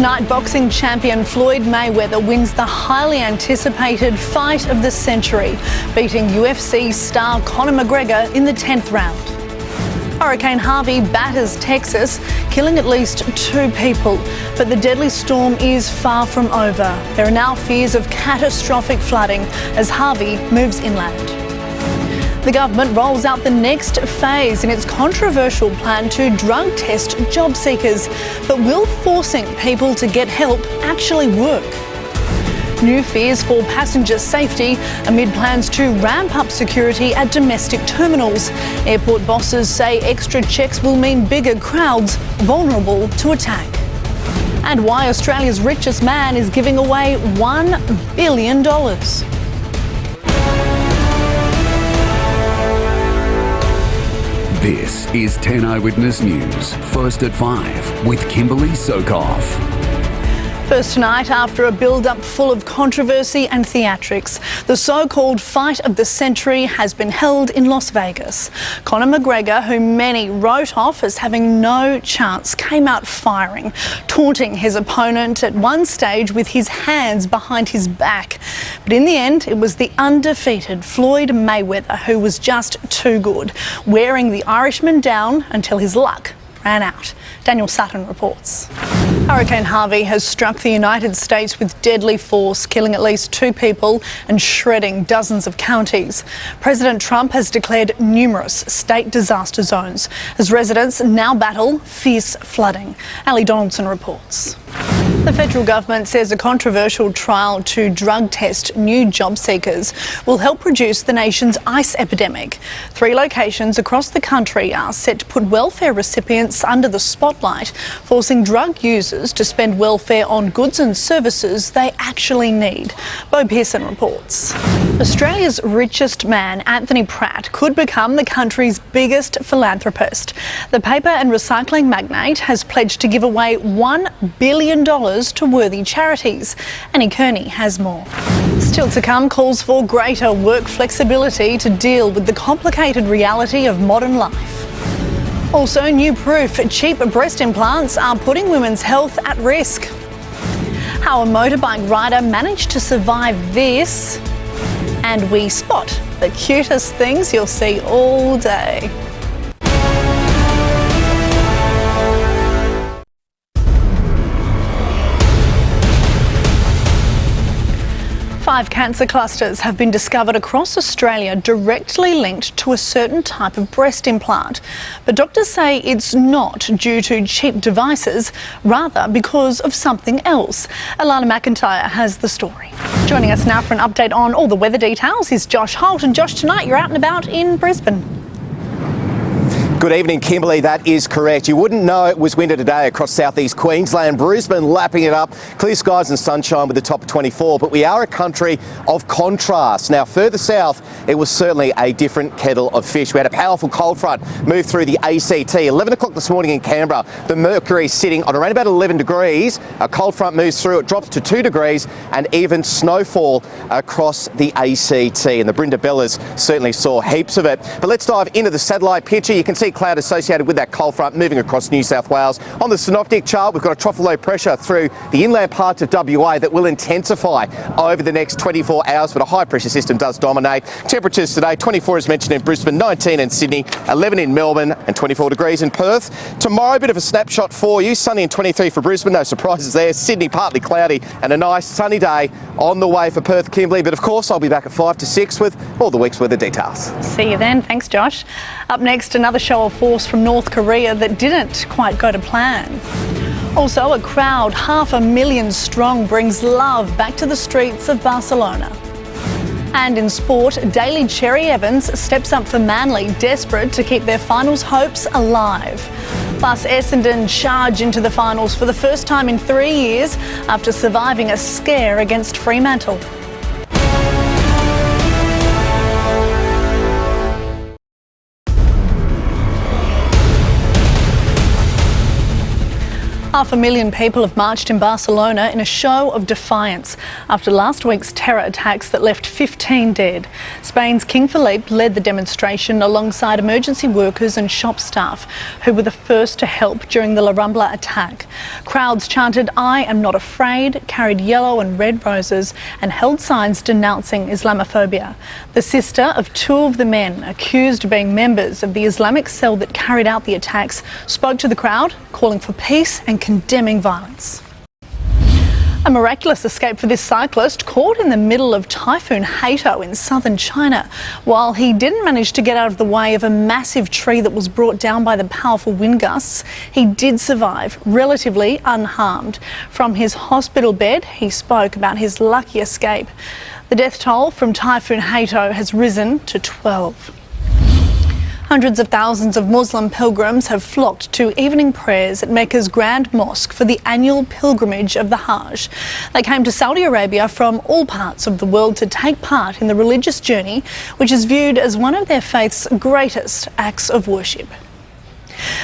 Tonight, boxing champion Floyd Mayweather wins the highly anticipated fight of the century, beating UFC star Conor McGregor in the 10th round. Hurricane Harvey batters Texas, killing at least 2 people. But the deadly storm is far from over. There are now fears of catastrophic flooding as Harvey moves inland. The government rolls out the next phase in its controversial plan to drug test job seekers. But will forcing people to get help actually work? New fears for passenger safety amid plans to ramp up security at domestic terminals. Airport bosses say extra checks will mean bigger crowds vulnerable to attack. And why Australia's richest man is giving away $1 billion. This is 10 Eyewitness News, first at 5 with Kimberley Soekov. First tonight, after a build-up full of controversy and theatrics, the so-called fight of the century has been held in Las Vegas. Conor McGregor, who many wrote off as having no chance, came out firing, taunting his opponent at one stage with his hands behind his back. But in the end, it was the undefeated Floyd Mayweather who was just too good, wearing the Irishman down until his luck ran out. Daniel Sutton reports. Hurricane Harvey has struck the United States with deadly force, killing at least 2 people and shredding dozens of counties. President Trump has declared numerous state disaster zones as residents now battle fierce flooding. Ali Donaldson reports. The federal government says a controversial trial to drug test new job seekers will help reduce the nation's ice epidemic. 3 locations across the country are set to put welfare recipients under the spotlight, forcing drug users to spend welfare on goods and services they actually need. Bo Pearson reports. Australia's richest man, Anthony Pratt, could become the country's biggest philanthropist. The paper and recycling magnate has pledged to give away $1 billion to worthy charities. Annie Kearney has more. Still to come, calls for greater work flexibility to deal with the complicated reality of modern life. Also, new proof cheap breast implants are putting women's health at risk. How a motorbike rider managed to survive this. And we spot the cutest things you'll see all day. Five cancer clusters have been discovered across Australia directly linked to a certain type of breast implant. But doctors say it's not due to cheap devices, rather because of something else. Alana McIntyre has the story. Joining us now for an update on all the weather details is Josh Holt. And Josh, tonight you're out and about in Brisbane. Good evening, Kimberley. That is correct. You wouldn't know it was winter today across southeast Queensland. Brisbane lapping it up. Clear skies and sunshine with a top of 24. But we are a country of contrast. Now, further south, it was certainly a different kettle of fish. We had a powerful cold front move through the ACT. 11 o'clock this morning in Canberra, the mercury sitting on around about 11 degrees. A cold front moves through. It drops to 2 degrees and even snowfall across the ACT. And the Brindabellas certainly saw heaps of it. But let's dive into the satellite picture. You can see cloud associated with that cold front moving across New South Wales. On the synoptic chart, we've got a trough of low pressure through the inland parts of WA that will intensify over the next 24 hours, but a high pressure system does dominate. Temperatures today, 24 as mentioned in Brisbane, 19 in Sydney, 11 in Melbourne and 24 degrees in Perth. Tomorrow, a bit of a snapshot for you. Sunny and 23 for Brisbane, no surprises there. Sydney partly cloudy and a nice sunny day on the way for Perth, Kimberley. But of course, I'll be back at 5 to 6 with all the week's weather details. See you then. Thanks, Josh. Up next, another show of force from North Korea that didn't quite go to plan. Also, a crowd 500,000 strong brings love back to the streets of Barcelona. And in sport, Daly Cherry Evans steps up for Manly, desperate to keep their finals hopes alive. Plus, Essendon charge into the finals for the first time in 3 years after surviving a scare against Fremantle. 500,000 people have marched in Barcelona in a show of defiance after last week's terror attacks that left 15 dead. Spain's King Philippe led the demonstration alongside emergency workers and shop staff who were the first to help during the La Rambla attack. Crowds chanted "I am not afraid," carried yellow and red roses and held signs denouncing Islamophobia. The sister of two of the men accused of being members of the Islamic cell that carried out the attacks spoke to the crowd, calling for peace and condemning violence. A miraculous escape for this cyclist caught in the middle of Typhoon Hato in southern China. While he didn't manage to get out of the way of a massive tree that was brought down by the powerful wind gusts, he did survive, relatively unharmed. From his hospital bed, he spoke about his lucky escape. The death toll from Typhoon Hato has risen to 12. Hundreds of thousands of Muslim pilgrims have flocked to evening prayers at Mecca's Grand Mosque for the annual pilgrimage of the Hajj. They came to Saudi Arabia from all parts of the world to take part in the religious journey, which is viewed as one of their faith's greatest acts of worship.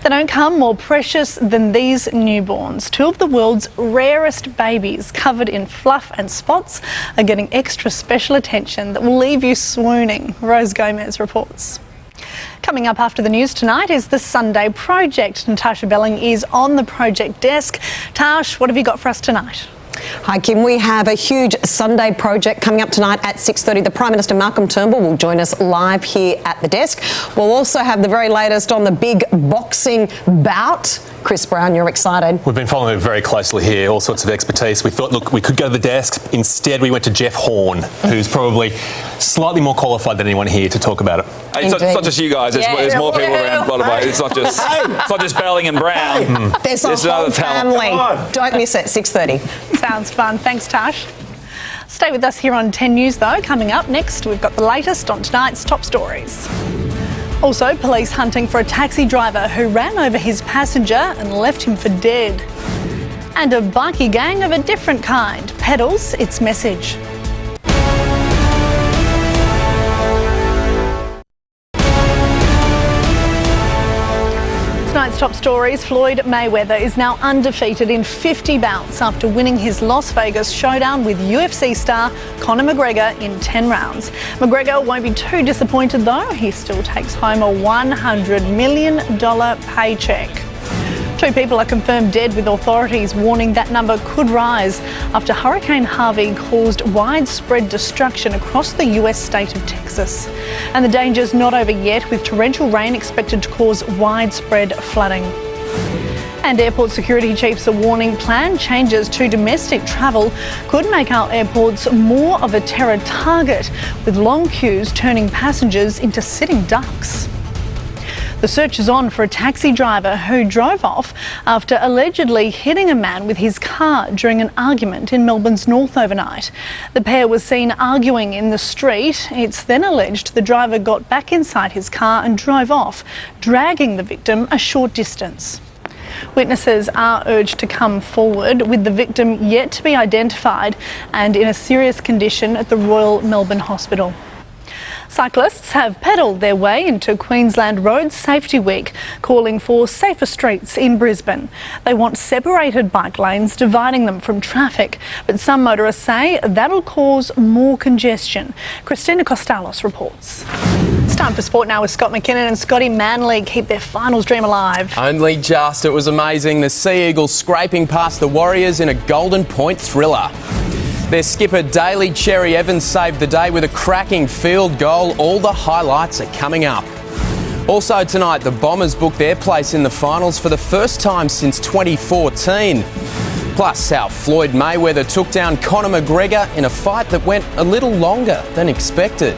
They don't come more precious than these newborns. Two of the world's rarest babies, covered in fluff and spots, are getting extra special attention that will leave you swooning. Rose Gomez reports. Coming up after the news tonight is the Sunday Project. Natarsha Belling is on the project desk. Tash, what have you got for us tonight? Hi Kim, we have a huge Sunday project coming up tonight at 6:30. The Prime Minister Malcolm Turnbull will join us live here at the desk. We'll also have the very latest on the big boxing bout. Chris Brown, you're excited. We've been following it very closely here, all sorts of expertise. We thought, look, we could go to the desk. Instead, we went to Jeff Horn, who's probably slightly more qualified than anyone here to talk about it. Hey, it's not just you guys. There's more people around, by the way. It's not just Belling and Brown. There's a whole family. Don't miss it, 6:30. Sounds fun. Thanks, Tash. Stay with us here on 10 News, though. Coming up next, we've got the latest on tonight's top stories. Also, police hunting for a taxi driver who ran over his passenger and left him for dead. And a bikie gang of a different kind peddles its message. Tonight's top stories. Floyd Mayweather is now undefeated in 50 bouts after winning his Las Vegas showdown with UFC star Conor McGregor in 10 rounds. McGregor won't be too disappointed though. He still takes home a $100 million paycheck. Two people are confirmed dead, with authorities warning that number could rise after Hurricane Harvey caused widespread destruction across the US state of Texas. And the danger's not over yet, with torrential rain expected to cause widespread flooding. And airport security chiefs are warning planned changes to domestic travel could make our airports more of a terror target, with long queues turning passengers into sitting ducks. The search is on for a taxi driver who drove off after allegedly hitting a man with his car during an argument in Melbourne's north overnight. The pair was seen arguing in the street. It's then alleged the driver got back inside his car and drove off, dragging the victim a short distance. Witnesses are urged to come forward, with the victim yet to be identified and in a serious condition at the Royal Melbourne Hospital. Cyclists have pedalled their way into Queensland Road Safety Week, calling for safer streets in Brisbane. They want separated bike lanes dividing them from traffic, but some motorists say that'll cause more congestion. Christina Costalos reports. It's time for sport now with Scott McKinnon and Scotty. Manly keep their finals dream alive. Only just. It was amazing. The Sea Eagles scraping past the Warriors in a Golden Point thriller. Their skipper Daly Cherry Evans saved the day with a cracking field goal. All the highlights are coming up. Also tonight, the Bombers booked their place in the finals for the first time since 2014. Plus, how Floyd Mayweather took down Conor McGregor in a fight that went a little longer than expected.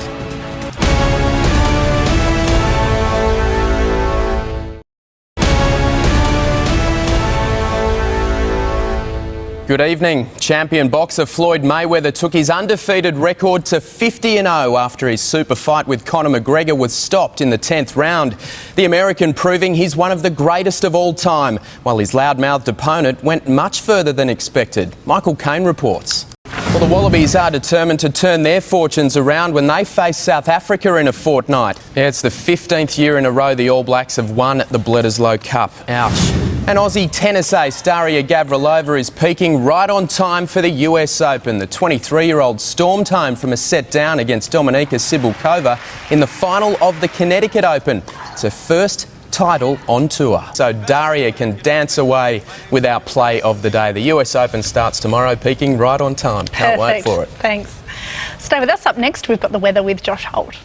Good evening. Champion boxer Floyd Mayweather took his undefeated record to 50-0 after his super fight with Conor McGregor was stopped in the 10th round. The American proving he's one of the greatest of all time, while his loud-mouthed opponent went much further than expected. Michael Caine reports. Well, the Wallabies are determined to turn their fortunes around when they face South Africa in a fortnight. Yeah, it's the 15th year in a row the All Blacks have won the Bledisloe Cup. Ouch. And Aussie tennis ace Daria Gavrilova is peaking right on time for the US Open. The 23-year-old stormed home from a set down against Dominika Cibulkova in the final of the Connecticut Open. It's her first title on tour. So Daria can dance away with our play of the day. The US Open starts tomorrow, peaking right on time. Can't wait for it. Thanks. Stay with us. Up next, we've got the weather with Josh Holt.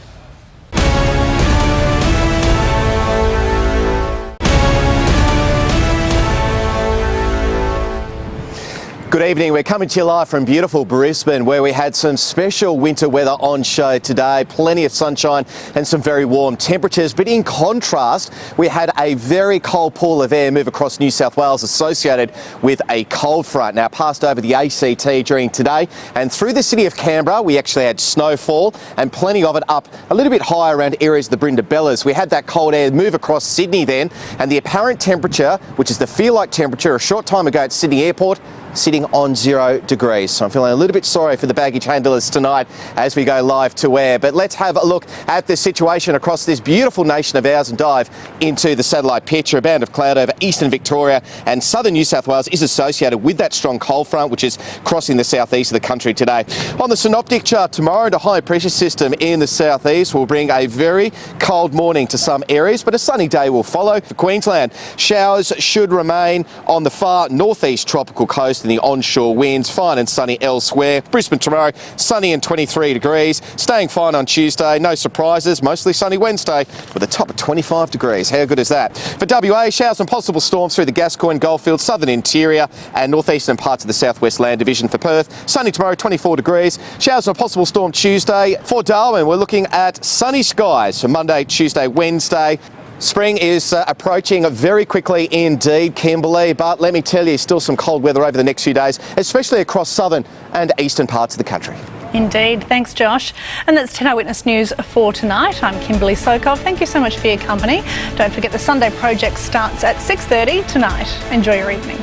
Good evening. We're coming to you live from beautiful Brisbane, where we had some special winter weather on show today. Plenty of sunshine and some very warm temperatures. But in contrast, we had a very cold pool of air move across New South Wales associated with a cold front. Now, passed over the ACT during today, and through the city of Canberra, we actually had snowfall and plenty of it up a little bit higher around areas of the Brindabellas. We had that cold air move across Sydney then, and the apparent temperature, which is the feel-like temperature a short time ago at Sydney Airport, sitting on 0 degrees. So I'm feeling a little bit sorry for the baggage handlers tonight as we go live to air. But let's have a look at the situation across this beautiful nation of ours and dive into the satellite picture. A band of cloud over eastern Victoria and southern New South Wales is associated with that strong cold front, which is crossing the southeast of the country today. On the synoptic chart tomorrow, the high pressure system in the southeast will bring a very cold morning to some areas, but a sunny day will follow. For Queensland, showers should remain on the far northeast tropical coast and the onshore winds, fine and sunny elsewhere. Brisbane tomorrow, sunny and 23 degrees. Staying fine on Tuesday, no surprises, mostly sunny Wednesday with a top of 25 degrees. How good is that? For WA, showers and possible storms through the Gascoyne, Goldfields, southern interior and northeastern parts of the southwest land division. For Perth, sunny tomorrow, 24 degrees. Showers and a possible storm Tuesday. For Darwin, we're looking at sunny skies for Monday, Tuesday, Wednesday. Spring is approaching very quickly indeed, Kimberley, but let me tell you, still some cold weather over the next few days, especially across southern and eastern parts of the country. Indeed. Thanks, Josh. And that's 10 Eyewitness News for tonight. I'm Kimberley Soekov. Thank you so much for your company. Don't forget the Sunday Project starts at 6:30 tonight. Enjoy your evening.